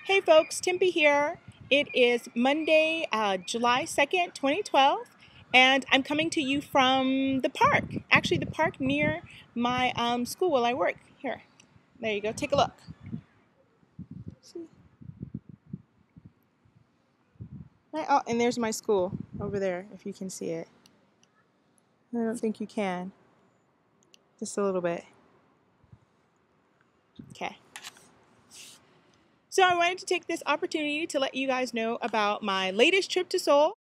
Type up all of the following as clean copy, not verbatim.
Hey folks, Timpy here. It is Monday, July 2nd, 2012, and I'm coming to you from the park. Actually, the park near my school where I work. Here, there you go. Take a look. See? Right, oh, and there's my school over there, if you can see it. I don't think you can. Just a little bit. Okay. So I wanted to take this opportunity to let you guys know about my latest trip to Seoul.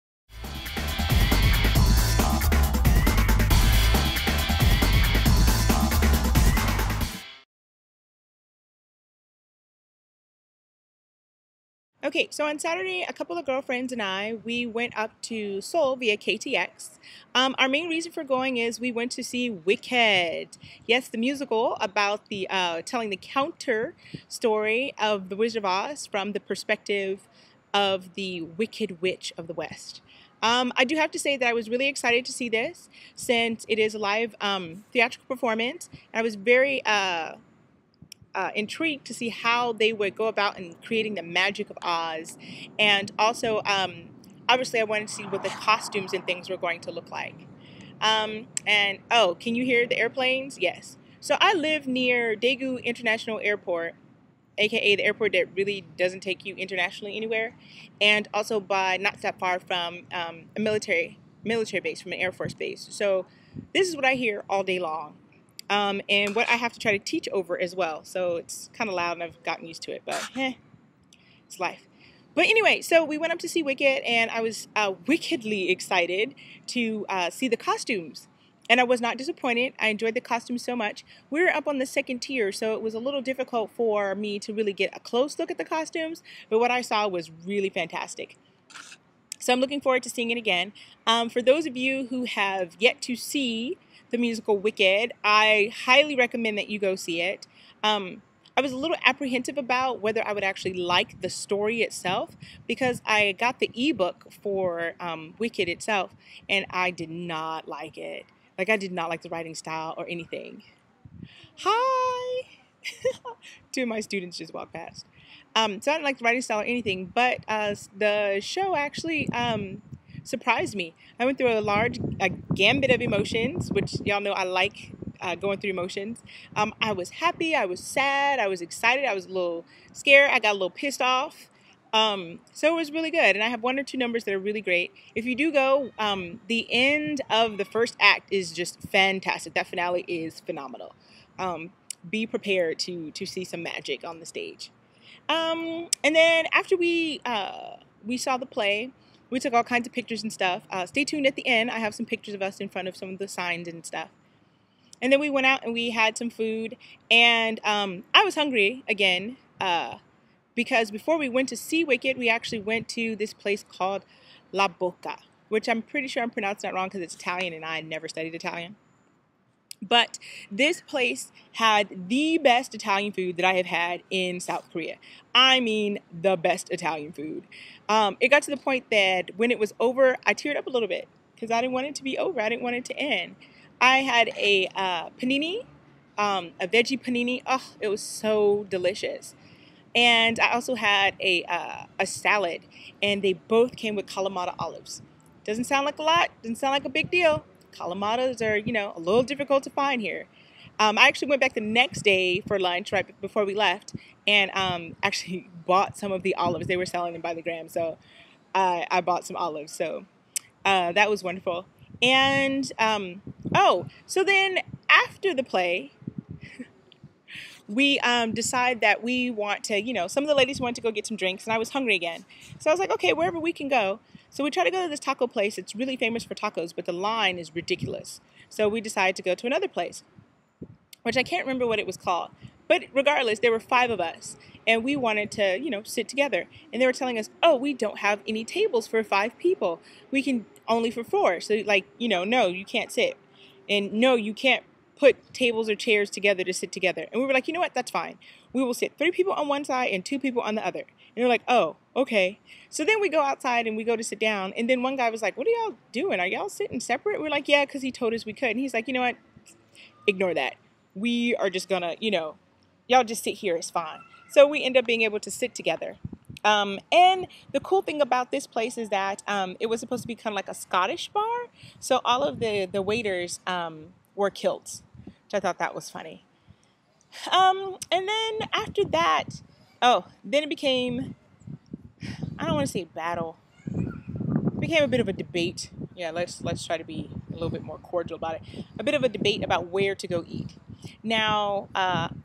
Okay, so on Saturday, a couple of girlfriends and we went up to Seoul via KTX. Our main reason for going is we went to see Wicked. Yes, the musical about the telling the counter story of The Wizard of Oz from the perspective of the Wicked Witch of the West. I do have to say that I was really excited to see this since it is a live theatrical performance. I was very intrigued to see how they would go about in creating the magic of Oz, and also obviously I wanted to see what the costumes and things were going to look like. And oh, can you hear the airplanes? Yes. So I live near Daegu International Airport, aka the airport that really doesn't take you internationally anywhere, and also by not that far from a military base, from an Air Force base. So this is what I hear all day long. And what I have to try to teach over as well. So it's kind of loud and I've gotten used to it, but it's life. But anyway, so we went up to see Wicked, and I was wickedly excited to see the costumes. And I was not disappointed. I enjoyed the costumes so much. We were up on the second tier, so it was a little difficult for me to really get a close look at the costumes, but what I saw was really fantastic. So I'm looking forward to seeing it again. For those of you who have yet to see the musical Wicked, I highly recommend that you go see it. I was a little apprehensive about whether I would actually like the story itself, because I got the ebook for Wicked itself, and I did not like it. Like, I did not like the writing style or anything. Hi! Two of my students just walked past. So I didn't like the writing style or anything, but the show actually surprised me. I went through a gambit of emotions, which y'all know I like going through emotions. I was happy, I was sad, I was excited, I was a little scared, I got a little pissed off. So it was really good, and I have one or two numbers that are really great. If you do go, the end of the first act is just fantastic. That finale is phenomenal. Be prepared to see some magic on the stage. And then after we saw the play, we took all kinds of pictures and stuff. Stay tuned at the end. I have some pictures of us in front of some of the signs and stuff. And then we went out and we had some food. And I was hungry again because before we went to see Wicked, we actually went to this place called La Boca, which I'm pretty sure I'm pronouncing that wrong because it's Italian and I never studied Italian. But this place had the best Italian food that I have had in South Korea. I mean, the best Italian food. It got to the point that when it was over, I teared up a little bit because I didn't want it to be over. I didn't want it to end. I had a panini, a veggie panini. Oh, it was so delicious. And I also had a salad, and they both came with Kalamata olives. Doesn't sound like a lot, doesn't sound like a big deal. Kalamatas are, a little difficult to find here. I actually went back the next day for lunch right before we left, and actually bought some of the olives. They were selling them by the gram, so I bought some olives. So that was wonderful. And so then after the play, we decide that we want to, some of the ladies wanted to go get some drinks, and I was hungry again. So I was like, okay, wherever we can go. So we try to go to this taco place. It's really famous for tacos, but the line is ridiculous. So we decided to go to another place, which I can't remember what it was called. But regardless, there were 5 of us, and we wanted to, sit together. And they were telling us, oh, we don't have any tables for 5 people. We can only for 4. So, no, you can't sit. And no, you can't put tables or chairs together to sit together. And we were like, you know what, that's fine. We will sit 3 people on one side and 2 people on the other. And they're like, oh, okay. So then we go outside and we go to sit down. And then one guy was like, what are y'all doing? Are y'all sitting separate? We're like, yeah, because he told us we could. And he's like, you know what? Ignore that. We are just gonna, y'all just sit here, it's fine. So we end up being able to sit together. And the cool thing about this place is that it was supposed to be kind of like a Scottish bar. So all of the waiters wore kilts, which I thought that was funny. And then after that, oh, then it became, I don't want to say battle. It became a bit of a debate. Yeah, let's try to be a little bit more cordial about it. A bit of a debate about where to go eat. Now,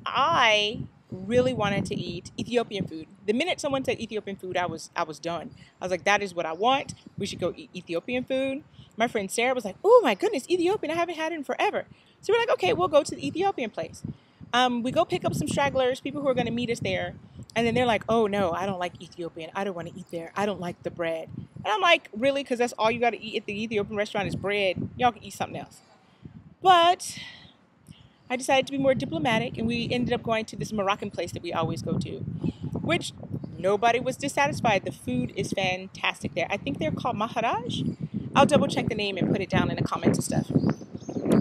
I really wanted to eat Ethiopian food. The minute someone said Ethiopian food, I was done. I was like, that is what I want. We should go eat Ethiopian food. My friend Sarah was like, oh my goodness, Ethiopian! I haven't had it in forever. So we're like, okay, we'll go to the Ethiopian place. We go pick up some stragglers, people who are going to meet us there. And then they're like, oh no, I don't like Ethiopian. I don't want to eat there. I don't like the bread. And I'm like, really? Because that's all you got to eat at the Ethiopian restaurant is bread. Y'all can eat something else. But I decided to be more diplomatic, and we ended up going to this Moroccan place that we always go to, which nobody was dissatisfied. The food is fantastic there. I think they're called Maharaj. I'll double check the name and put it down in the comments and stuff,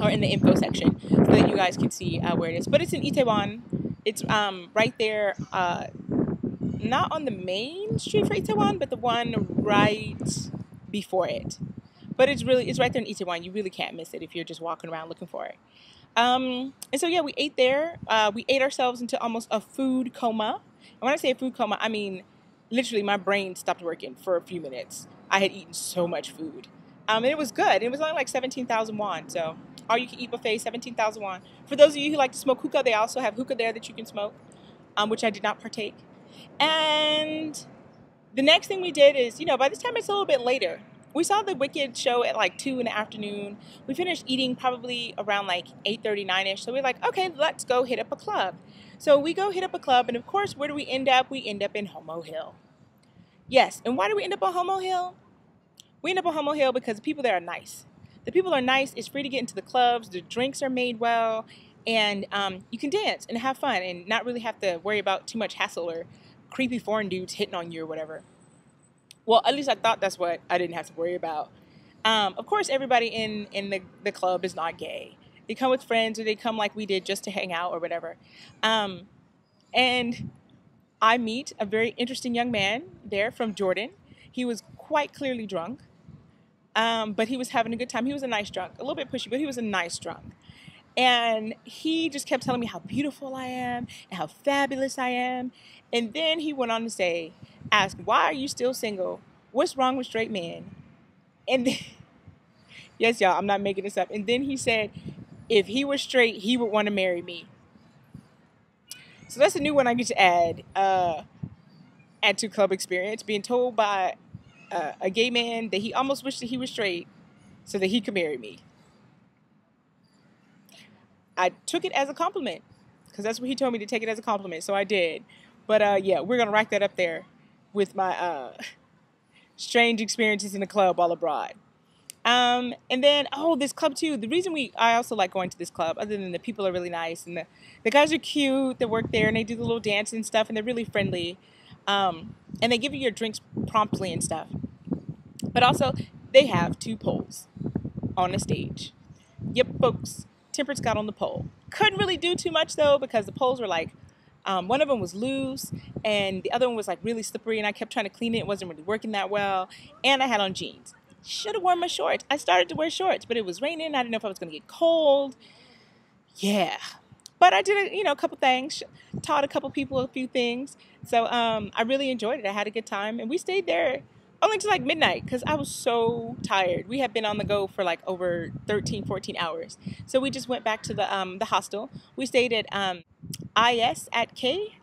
or in the info section, so that you guys can see where it is. But it's in Itaewon. It's right there, not on the main street for Itaewon, but the one right before it. But it's right there in Itaewon. You really can't miss it if you're just walking around looking for it. And so yeah, we ate there. We ate ourselves into almost a food coma. And when I say a food coma, I mean literally my brain stopped working for a few minutes. I had eaten so much food. And it was good. It was only like 17,000 won. So all you can eat buffet, 17,000 won. For those of you who like to smoke hookah, they also have hookah there that you can smoke, which I did not partake. And the next thing we did is, by this time it's a little bit later. We saw the Wicked show at like 2 in the afternoon. We finished eating probably around like 8:30, 9-ish. So we're like, okay, let's go hit up a club. So we go hit up a club, and of course, where do we end up? We end up in Homo Hill. Yes, and why do we end up on Homo Hill? We end up on Homo Hill because the people there are nice. The people are nice. It's free to get into the clubs. The drinks are made well. And you can dance and have fun and not really have to worry about too much hassle or creepy foreign dudes hitting on you or whatever. Well, at least I thought that's what I didn't have to worry about. Of course, everybody in the club is not gay. They come with friends, or they come like we did just to hang out or whatever. And I meet a very interesting young man there from Jordan. He was quite clearly drunk, but he was having a good time. He was a nice drunk, a little bit pushy, but he was a nice drunk. And he just kept telling me how beautiful I am and how fabulous I am. And then he went on to ask, why are you still single? What's wrong with straight men? And then, yes, y'all, I'm not making this up. And then he said, if he was straight, he would want to marry me. So that's a new one I get to add to club experience, being told by a gay man that he almost wished that he was straight so that he could marry me. I took it as a compliment because that's what he told me, to take it as a compliment. So I did. But yeah, we're going to rack that up there with my strange experiences in the club while abroad. And then, this club too. The reason I also like going to this club, other than the people are really nice and the guys are cute that work there, and they do the little dance and stuff, and they're really friendly. And they give you your drinks promptly and stuff. But also, they have 2 poles on the stage. Yep, folks. Temperance got on the pole. Couldn't really do too much though, because the poles were like, one of them was loose and the other one was like really slippery, and I kept trying to clean it. It wasn't really working that well. And I had on jeans. Should have worn my shorts. I started to wear shorts, but it was raining. I didn't know if I was going to get cold. Yeah. But I did a couple things, taught a couple people a few things. So I really enjoyed it. I had a good time, and we stayed there only till like midnight because I was so tired. We had been on the go for like over 13, 14 hours. So we just went back to the hostel. We stayed at IS at K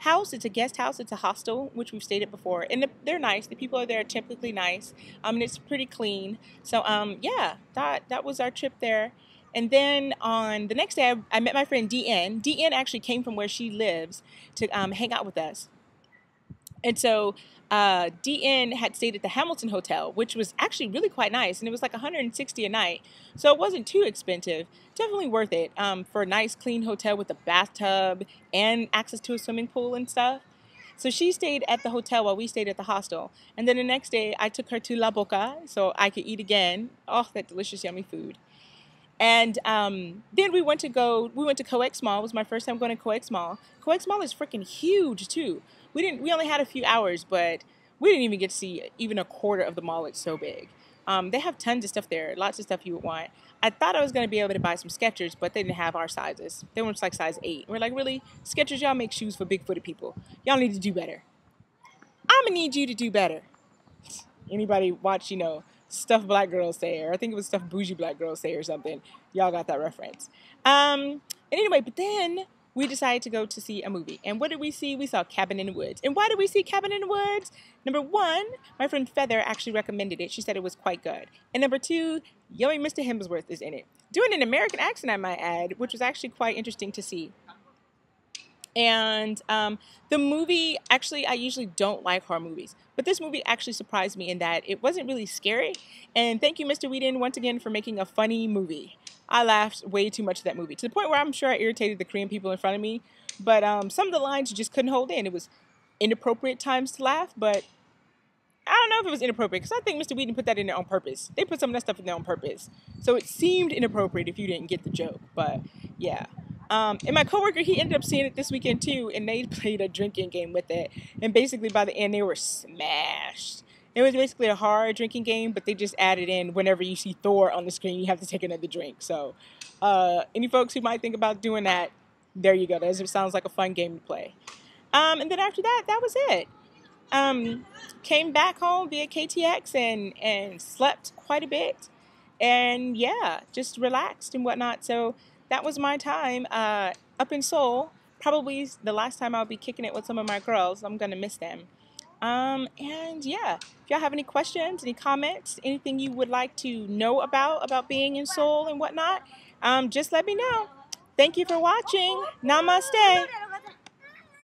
house. It's a guest house. It's a hostel, which we've stayed at before. And they're nice. The people are there are typically nice. And it's pretty clean. So yeah, that was our trip there. And then on the next day, I met my friend DN. DN actually came from where she lives to hang out with us. And so DN had stayed at the Hamilton Hotel, which was actually really quite nice. And it was like $160 a night. So it wasn't too expensive. Definitely worth it for a nice, clean hotel with a bathtub and access to a swimming pool and stuff. So she stayed at the hotel while we stayed at the hostel. And then the next day, I took her to La Boca so I could eat again. Oh, that delicious, yummy food. And then we went to Coex Mall. It was my first time going to Coex Mall. Coex Mall is freaking huge too. We only had a few hours, but we didn't even get to see even a quarter of the mall. It's so big. They have tons of stuff there, lots of stuff you would want. I thought I was going to be able to buy some Skechers, but they didn't have our sizes. They were just like size 8. We're like, really? Skechers, y'all make shoes for big-footed people. Y'all need to do better. I'm going to need you to do better. Anybody watch, Stuff Black Girls Say, or I think it was Stuff Bougie Black Girls Say or something. Y'all got that reference. And anyway, but then we decided to go to see a movie. And what did we see? We saw Cabin in the Woods. And why did we see Cabin in the Woods? Number one, my friend Feather actually recommended it. She said it was quite good. And number two, young Mr. Hemsworth is in it. Doing an American accent, I might add, which was actually quite interesting to see. And the movie, actually, I usually don't like horror movies. But this movie actually surprised me in that it wasn't really scary. And thank you, Mr. Whedon, once again, for making a funny movie. I laughed way too much at that movie, to the point where I'm sure I irritated the Korean people in front of me. But some of the lines you just couldn't hold in. It was inappropriate times to laugh, but I don't know if it was inappropriate, because I think Mr. Whedon put that in there on purpose. They put some of that stuff in there on purpose. So it seemed inappropriate if you didn't get the joke. But yeah. And my coworker, he ended up seeing it this weekend too, and they played a drinking game with it. And basically by the end, they were smashed. It was basically a hard drinking game, but they just added in whenever you see Thor on the screen, you have to take another drink. So any folks who might think about doing that, there you go. That sounds like a fun game to play. And then after that, that was it. Came back home via KTX and slept quite a bit. And yeah, just relaxed and whatnot. So that was my time up in Seoul. Probably the last time I'll be kicking it with some of my girls. I'm going to miss them. And yeah, if y'all have any questions, any comments, anything you would like to know about being in Seoul and whatnot, just let me know. Thank you for watching. Namaste.